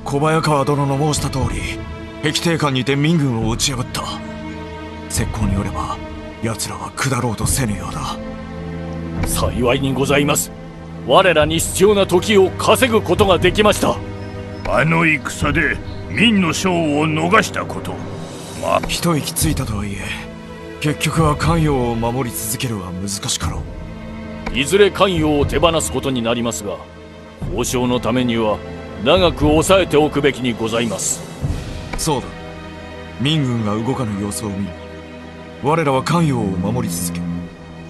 小早川殿の申した通り、壁帝間にて民軍を打ち破った。石膏によれば奴らは下ろうとせぬようだ。幸いにございます。我らに必要な時を稼ぐことができました。あの戦で民の将を逃したこと、一息ついたとはいえ、結局は咸陽を守り続けるは難しかろう。いずれ咸陽を手放すことになりますが、交渉のためには長く抑えておくべきにございます。そうだ。民軍が動かぬ様子を見、我らは咸陽を守り続け、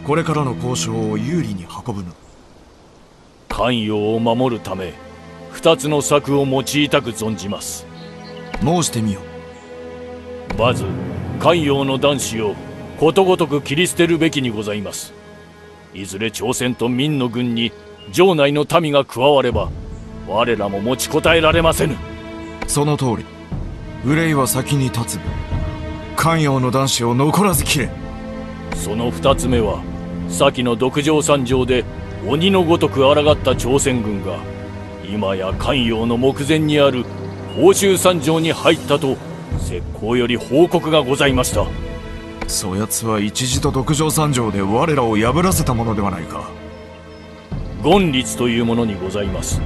これからの交渉を有利に運ぶの。咸陽を守るため2つの策を用いたく存じます。申してみよ。まず咸陽の男子をことごとく切り捨てるべきにございます。いずれ朝鮮と民の軍に城内の民が加われば、我らも持ちこたえられませぬ。その通り。憂いは先に立つ。咸陽の男子を残らず切れ。その2つ目は、先の独城三条で鬼のごとく抗った朝鮮軍が今や咸陽の目前にある甲州三条に入ったと石膏より報告がございました。そやつは一時と独城三条で我らを破らせたものではないか。権律というものにございます。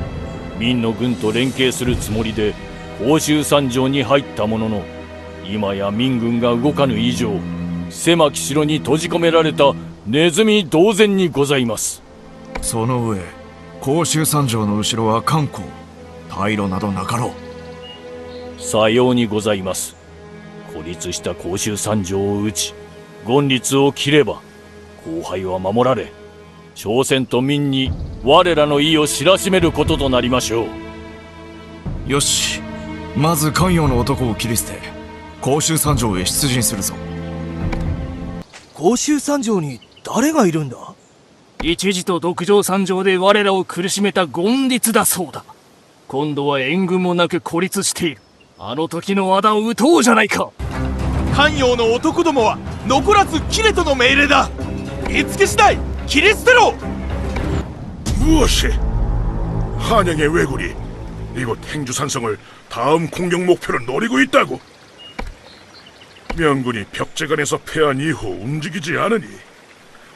民の軍と連携するつもりで甲州三条に入ったものの、今や民軍が動かぬ以上、狭き城に閉じ込められたネズミ同然にございます。その上、甲州三条の後ろは漢光、退路などなかろう。さようにございます。孤立した甲州三条を討ち、権律を切れば後輩は守られ、朝鮮と民に我らの意を知らしめることとなりましょう。よし、まず咸陽の男を切り捨て、甲州三条へ出陣するぞ。甲州三条に誰がいるんだ？一時と独城三条で我らを苦しめた権律だそうだ。今度は援軍もなく孤立している。あの時の仇を討とうじゃないか。咸陽の男どもは残らず切れとの命令だ。見つけ次第切り捨てろ。 무엇이? 한양의 왜군이 이곳 행주산성을 다음 공격 목표로 노리고 있다고? 명군이 벽제간에서 패한 이후 움직이지 않으니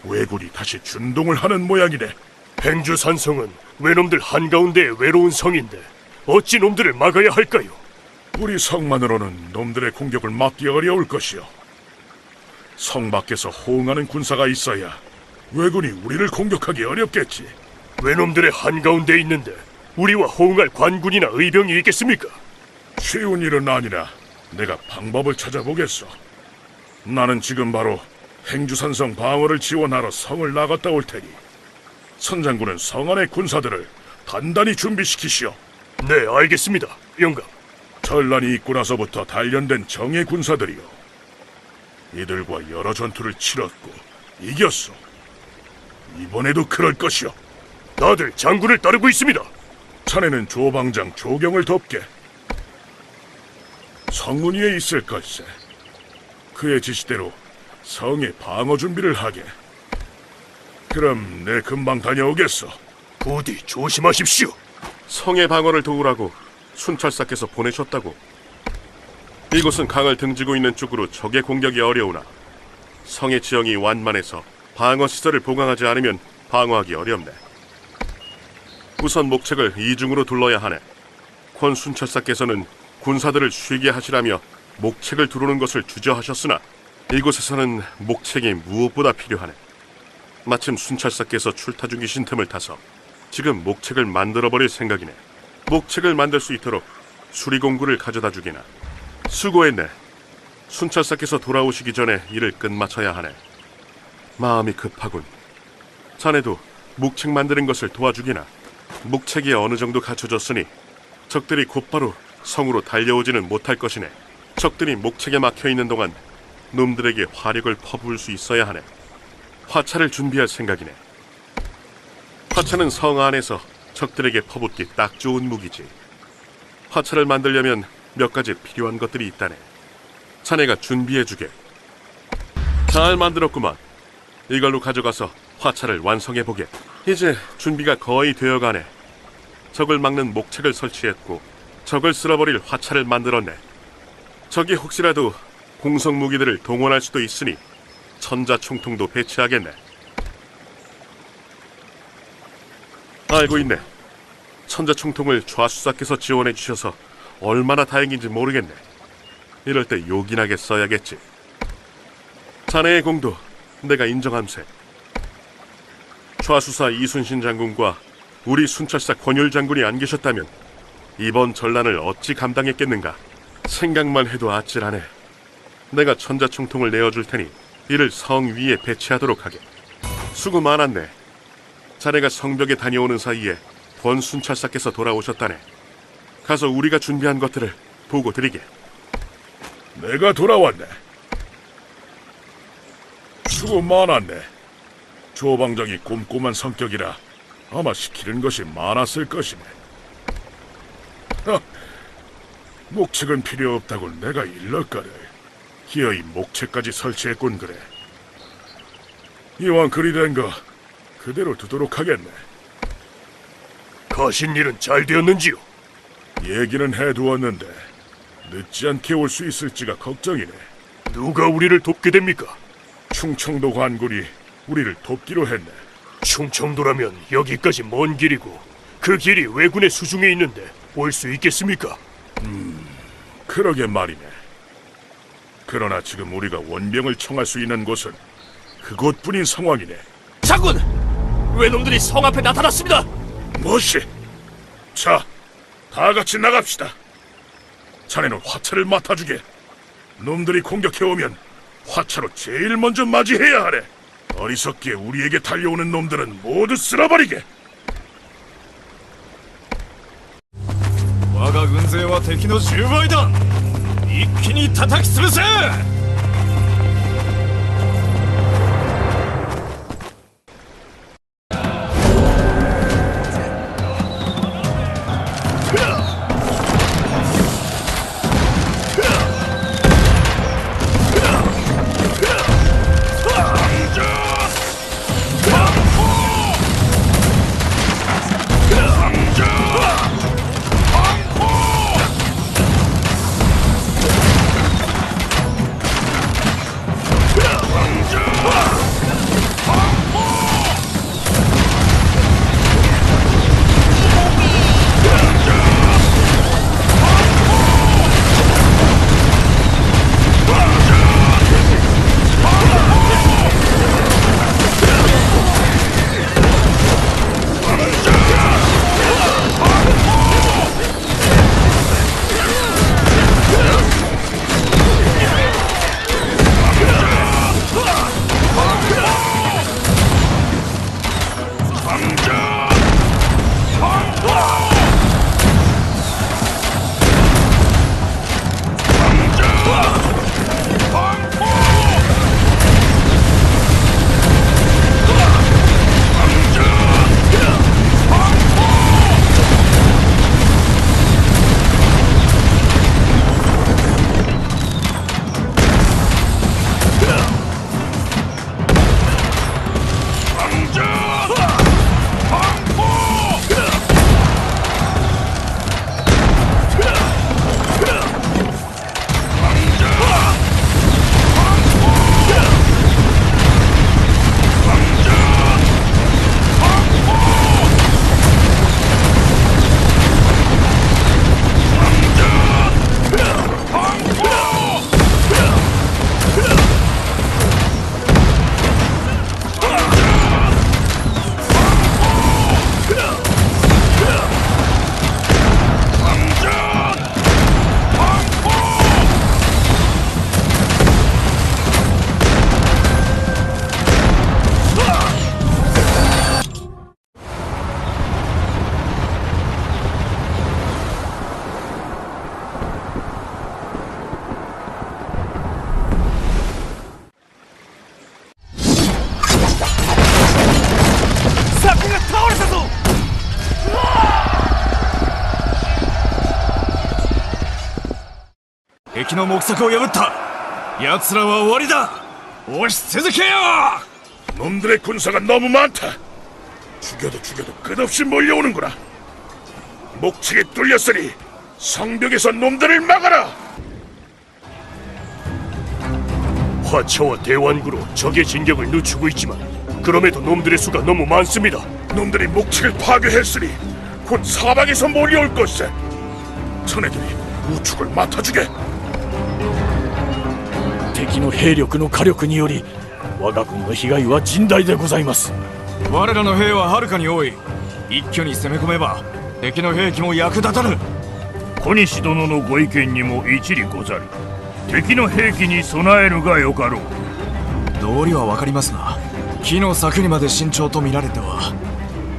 왜군이 다시 준동을 하는 모양이네. 행주산성은 외놈들 한가운데의 외로운 성인데 어찌 놈들을 막아야 할까요? 우리 성만으로는 놈들의 공격을 막기 어려울 것이요. 성 밖에서 호응하는 군사가 있어야 왜군이 우리를 공격하기 어렵겠지. 외놈들의 한가운데 있는데 우리와 호응할 관군이나 의병이 있겠습니까? 쉬운 일은 아니라 내가 방법을 찾아보겠어. 나는 지금 바로 행주산성 방어를 지원하러 성을 나갔다 올 테니 선장군은 성 안의 군사들을 단단히 준비시키시오. 네, 알겠습니다, 영감. 전란이 있고 나서부터 단련된 정예 군사들이요. 이들과 여러 전투를 치렀고 이겼어. 이번에도 그럴 것이오. 다들 장군을 따르고 있습니다. 자네는 조방장 조경을 돕게. 성문 위에 있을 것세. 그의 지시대로 성의 방어 준비를 하게. 그럼 내 금방 다녀오겠어. 부디 조심하십시오. 성의 방어를 도우라고 순찰사께서 보내셨다고. 이곳은 강을 등지고 있는 쪽으로 적의 공격이 어려우나 성의 지형이 완만해서 방어 시설을 보강하지 않으면 방어하기 어렵네. 우선 목책을 이중으로 둘러야 하네. 권 순찰사께서는 군사들을 쉬게 하시라며 목책을 두르는 것을 주저하셨으나 이곳에서는 목책이 무엇보다 필요하네. 마침 순찰사께서 출타 중이신 틈을 타서 지금 목책을 만들어버릴 생각이네. 목책을 만들 수 있도록 수리공구를 가져다 주기나. 수고했네. 순찰사께서 돌아오시기 전에 일을 끝마쳐야 하네. 마음이 급하군. 자네도 목책 만드는 것을 도와주기나. 목책이 어느 정도 갖춰졌으니 적들이 곧바로 성으로 달려오지는 못할 것이네. 적들이 목책에 막혀있는 동안 놈들에게 화력을 퍼부을 수 있어야 하네. 화차를 준비할 생각이네. 화차는 성 안에서 적들에게 퍼붓기 딱 좋은 무기지. 화차를 만들려면 몇 가지 필요한 것들이 있다네. 자네가 준비해주게. 잘 만들었구만. 이걸로 가져가서 화차를 완성해보게. 이제 준비가 거의 되어가네. 적을 막는 목책을 설치했고 적을 쓸어버릴 화차를 만들었네. 적이 혹시라도 공성 무기들을 동원할 수도 있으니 천자총통도 배치하겠네. 알고 있네. 천자총통을 좌수사께서 지원해 주셔서 얼마나 다행인지 모르겠네. 이럴 때 요긴하게 써야겠지. 자네의 공도 내가 인정함세. 좌수사 이순신 장군과 우리 순찰사 권율 장군이 안 계셨다면 이번 전란을 어찌 감당했겠는가. 생각만 해도 아찔하네. 내가 천자총통을 내어줄 테니 이를 성 위에 배치하도록 하게. 수고 많았네. 자네가 성벽에 다녀오는 사이에 권 순찰사께서 돌아오셨다네. 가서 우리가 준비한 것들을 보고 드리게. 내가 돌아왔네. 수고 많았네. 조방장이 꼼꼼한 성격이라 아마 시키는 것이 많았을 것이네. 목책은 필요 없다고 내가 일렀거늘. 기어이 목책까지 설치했군 그래. 이왕 그리 된 거 그대로 두도록 하겠네. 가신 일은 잘 되었는지요? 얘기는 해두었는데 늦지 않게 올 수 있을지가 걱정이네. 누가 우리를 돕게 됩니까? 충청도 관군이 우리를 돕기로 했네. 충청도라면 여기까지 먼 길이고 그 길이 왜군의 수중에 있는데 올 수 있겠습니까? 그러게 말이네. 그러나 지금 우리가 원병을 청할 수 있는 곳은 그곳뿐인 상황이네. 장군! 외놈들이 성 앞에 나타났습니다! 무엇이? 자, 다 같이 나갑시다. 자네는 화차를 맡아주게. 놈들이 공격해오면 화차로 제일 먼저 맞이해야 하네. 어리석게 우리에게 달려오는 놈들은 모두 쓸어버리게. 我が軍勢は敵の10倍だ。一気に叩き潰せ。 敵の目策を破った。奴らは終わりだ。押し続けよう。 놈들의 군사가 너무 많다. 죽여도 끝없이 몰려오는구나. 목책이 뚫렸으니 성벽에서 놈들을 막아라! 화처와 대환구로 적의 진격을 늦추고 있지만 그럼에도 놈들의 수가 너무 많습니다. 놈들이 목책을 파괴했으니 곧 사방에서 몰려올 것세. 자네들이 우측을 맡아주게. 敵の兵力の火力により我が軍の被害は甚大でございます。我らの兵ははるかに多い。一挙に攻め込めば敵の兵器も役立たぬ。小西殿のご意見にも一理ござる。敵の兵器に備えるがよかろう。道理はわかりますが、木の柵にまで慎重と見られては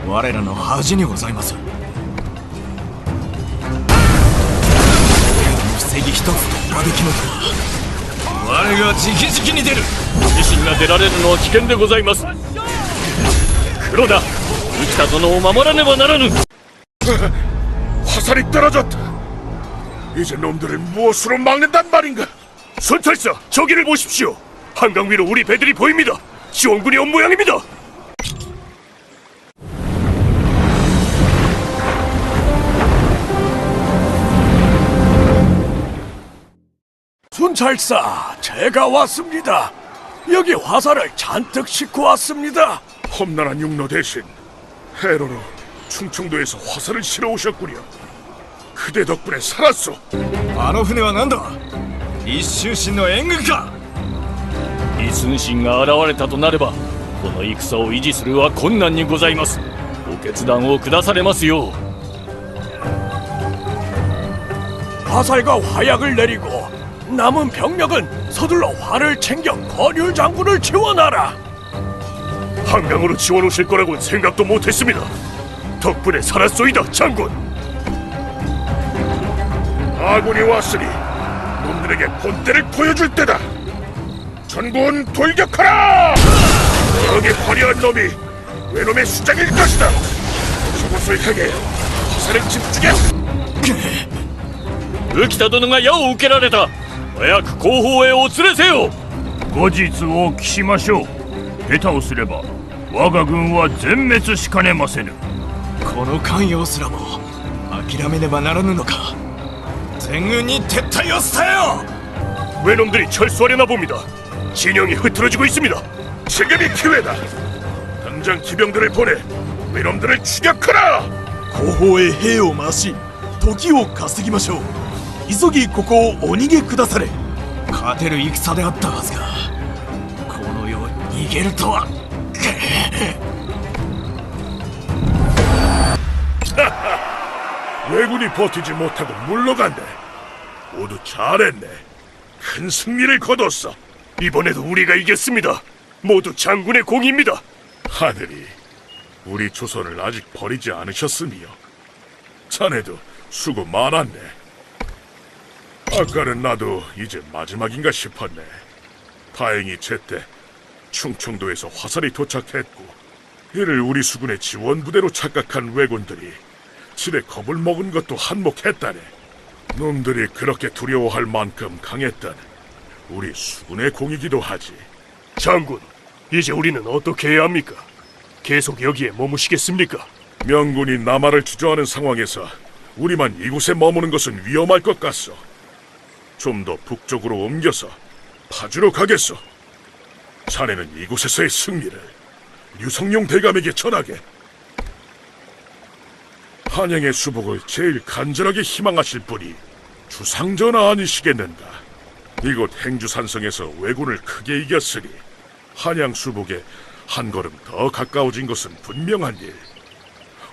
我らの恥にございます。防ぎ一つ突破できぬとは我が直々に出る。自身が出られるのは危険でございます。黒田、浮田殿を守らねばならぬ。 화살이 떨어졌다. 이제 놈들을 무엇으로 막는단 말인가? 선찰사, 저기를 보십시오. 한강 위로 우리 배들이 보입니다. 지원군이 온 모양입니다. 순찰사, 제가 왔습니다. 여기 화살을 잔뜩 싣고 왔습니다. 험난한 육로 대신 해로로 충청도에서 화살을 실어 오셨구려. 그대 덕분에 살았소. あの船は何だ。一瞬神の援軍か。李承信が現れたとなればこの戦を維持するは困難にございます。ご決断を下されますよう。 화살과 화약을 내리고 남은 병력은 서둘러 활을 챙겨 거류 장군을 지원하라. 한강으로 지원 오실 거라고는 생각도 못했습니다. 덕분에 살았소이다, 장군. 아군이 왔으니 놈들에게 본때를 보여줄 때다. 전군 돌격하라! 여기 화려한 놈이 외놈의 수장일 것이다. 저곳을 향해 화살을 집중해. 浮田殿が矢を受けられた。早く後方へお連れせよ。後日お聞きしましょう。下手をすれば我が軍は全滅しかねませぬ。この関陽すらも諦めねばならぬのか。全軍に撤退を伝えよ。 외놈들이 철수하려나 봅니다. 진영이 흐트러지고 있습니다. 지금이 기회다. 당장 기병들을 보내 외놈들을 추격하라. 後方へ兵を回し時を稼ぎましょう。急ぎここをお逃げくだされ。勝てる戦であったはずがこのように逃げるとは。 왜군이 버티지 못하고 물러갔네. 모두 잘했네. 큰 승리를 거뒀어. 이번에도 우리가 이겼습니다. 모두 장군의 공입니다. 하늘이 우리 조선을 아직 버리지 않으셨으며 자네도 수고 많았네. 아까는 나도 이제 마지막인가 싶었네. 다행히 제때 충청도에서 화살이 도착했고 이를 우리 수군의 지원부대로 착각한 왜군들이 지레 겁을 먹은 것도 한몫했다네. 놈들이 그렇게 두려워할 만큼 강했다는 우리 수군의 공이기도 하지. 장군, 이제 우리는 어떻게 해야 합니까? 계속 여기에 머무시겠습니까? 명군이 남하를 주저하는 상황에서 우리만 이곳에 머무는 것은 위험할 것 같소. 좀 더 북쪽으로 옮겨서 파주로 가겠소. 자네는 이곳에서의 승리를 류성룡 대감에게 전하게. 한양의 수복을 제일 간절하게 희망하실 분이 주상전하 아니시겠는가. 이곳 행주산성에서 왜군을 크게 이겼으니 한양 수복에 한 걸음 더 가까워진 것은 분명한 일.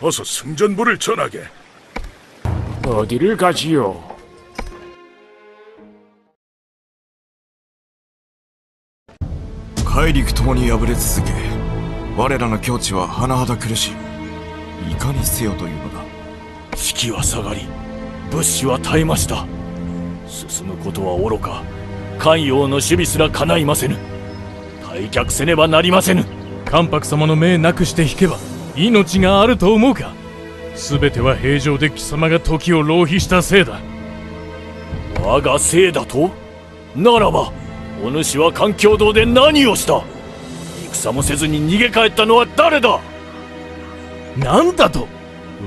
어서 승전부를 전하게. 어디를 가지요? 海陸ともに敗れ続け我らの境地は甚だ苦しい。いかにせよというのだ。士気は下がり物資は絶えました。進むことは愚か関陽の守備すら叶いませぬ。退却せねばなりませぬ。関白様の命なくして引けば命があると思うか。全ては平常で貴様が時を浪費したせいだ。我がせいだと？ならばお主は環境道で何をした？戦もせずに逃げ帰ったのは誰だ？なんだと？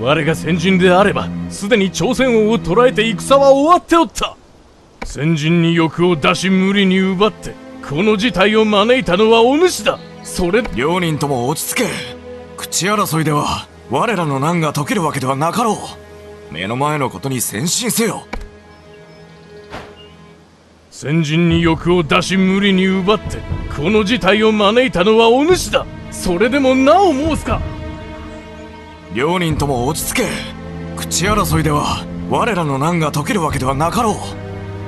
我が先人であればすでに朝鮮王を捕らえて戦は終わっておった。先人に欲を出し無理に奪ってこの事態を招いたのはお主だ。それ両人とも落ち着け。口争いでは我らの難が解けるわけではなかろう。目の前のことに専心せよ。先人に欲を出し無理に奪ってこの事態を招いたのはお主だ。それでもなお申すか。両人とも落ち着け。口争いでは我らの難が解けるわけではなかろう。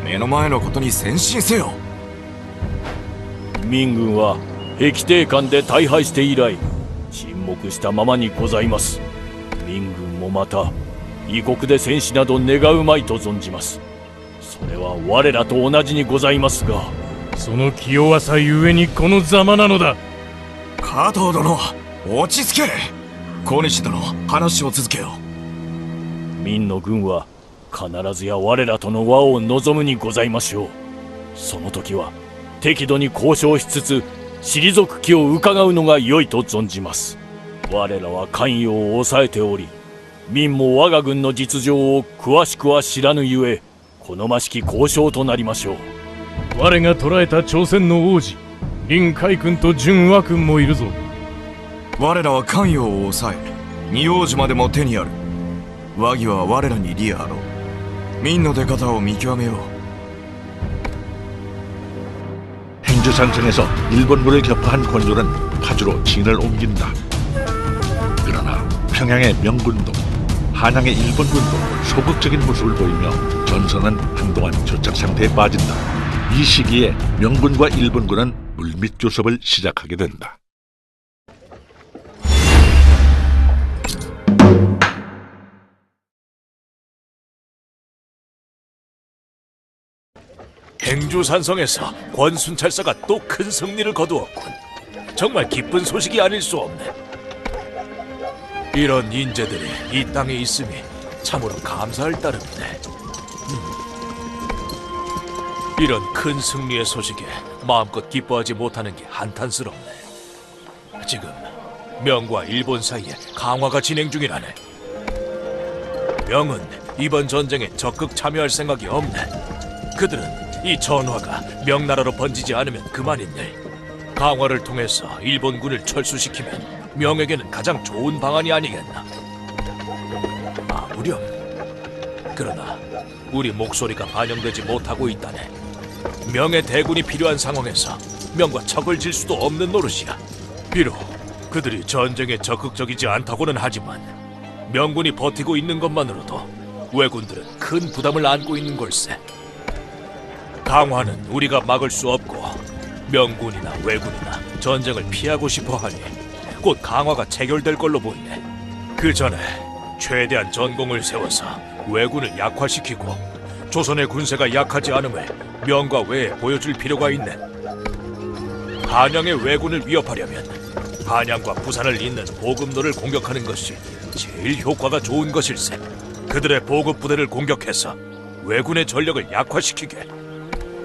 目の前のことに専心せよ。民軍は壁帝間で大敗して以来沈黙したままにございます。民軍もまた異国で戦死など願うまいと存じます。それは我らと同じにございますが、その気弱さゆえにこのざまなのだ。加藤殿、落ち着け。小西殿、話を続けよ。民の軍は必ずや我らとの和を望むにございましょう。その時は適度に交渉しつつ退く気を伺うのが良いと存じます。我らは関与を抑えており、民も我が軍の実情を詳しくは知らぬゆえ好ましき交渉となりましょう。我が捕らえた朝鮮の王子林海君と淳和君もいるぞ。我らは関与を抑え仁王寺までも手にある。和議は我らに利あろう。民の出方を見極めよう。 행주산성에서 일본군을 격파한 권율은 파주로 진을 옮긴다. 그러나 평양의 명군도 한양의 일본군도 소극적인 모습을 보이며 전선은 한동안 조착 상태에 빠진다. 이 시기에 명군과 일본군은 물밑 교섭을 시작하게 된다. 행주산성에서 권순찰사가 또 큰 승리를 거두었군. 정말 기쁜 소식이 아닐 수 없네. 이런 인재들이 이 땅에 있음이 참으로 감사할 따름이네. 이런 큰 승리의 소식에 마음껏 기뻐하지 못하는 게 한탄스럽네. 지금 명과 일본 사이에 강화가 진행 중이라네. 명은 이번 전쟁에 적극 참여할 생각이 없네. 그들은 이 전화가 명나라로 번지지 않으면 그만인 일. 강화를 통해서 일본군을 철수시키면 명에게는 가장 좋은 방안이 아니겠나. 아무렴. 그러나 우리 목소리가 반영되지 못하고 있다네. 명의 대군이 필요한 상황에서 명과 척을 질 수도 없는 노릇이야. 비록 그들이 전쟁에 적극적이지 않다고는 하지만 명군이 버티고 있는 것만으로도 왜군들은 큰 부담을 안고 있는 걸세. 강화는 우리가 막을 수 없고 명군이나 왜군이나 전쟁을 피하고 싶어하니 곧 강화가 체결될 걸로 보이네. 그 전에 최대한 전공을 세워서 왜군을 약화시키고 조선의 군세가 약하지 않음을 명과 왜에 보여줄 필요가 있네. 한양의 왜군을 위협하려면 한양과 부산을 잇는 보급로를 공격하는 것이 제일 효과가 좋은 것일세. 그들의 보급 부대를 공격해서 왜군의 전력을 약화시키게